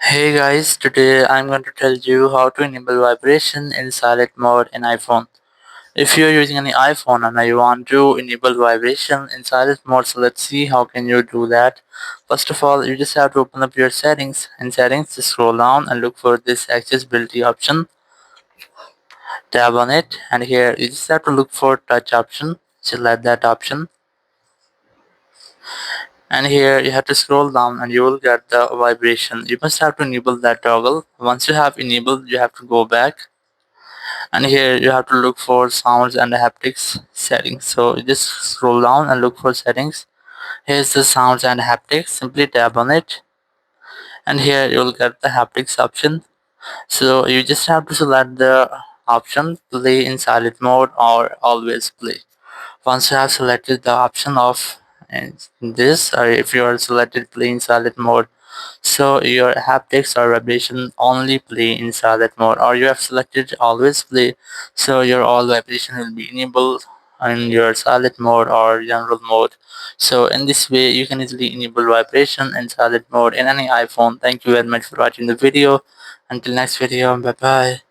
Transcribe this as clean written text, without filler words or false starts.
Hey guys, today I'm going to tell you how to enable vibration in silent mode in iPhone. If you're using any iPhone and you want to enable vibration in silent mode, so let's see how can you do that. First of all, you just have to open up your settings. In settings, just scroll down and look for this accessibility option. Tap on it, and here you just have to look for touch option. Select that option, and here you have to scroll down and you will get the vibration. You must have to enable that toggle. Once you have enabled, you have to go back, and here you have to look for sounds and haptics settings. So you just scroll down and look for settings. Here's the sounds and haptics. Simply tap on it, and here you will get the haptics option. So you just have to select the option play in silent mode or always play. Once you have selected the option of this, or if you are selected play in silent mode, so your haptics or vibration only play in silent mode, or you have selected always play, so your all vibration will be enabled in your silent mode or general mode. So in this way you can easily enable vibration in silent mode in any iPhone. Thank you very much for watching the video. Until next video, bye bye.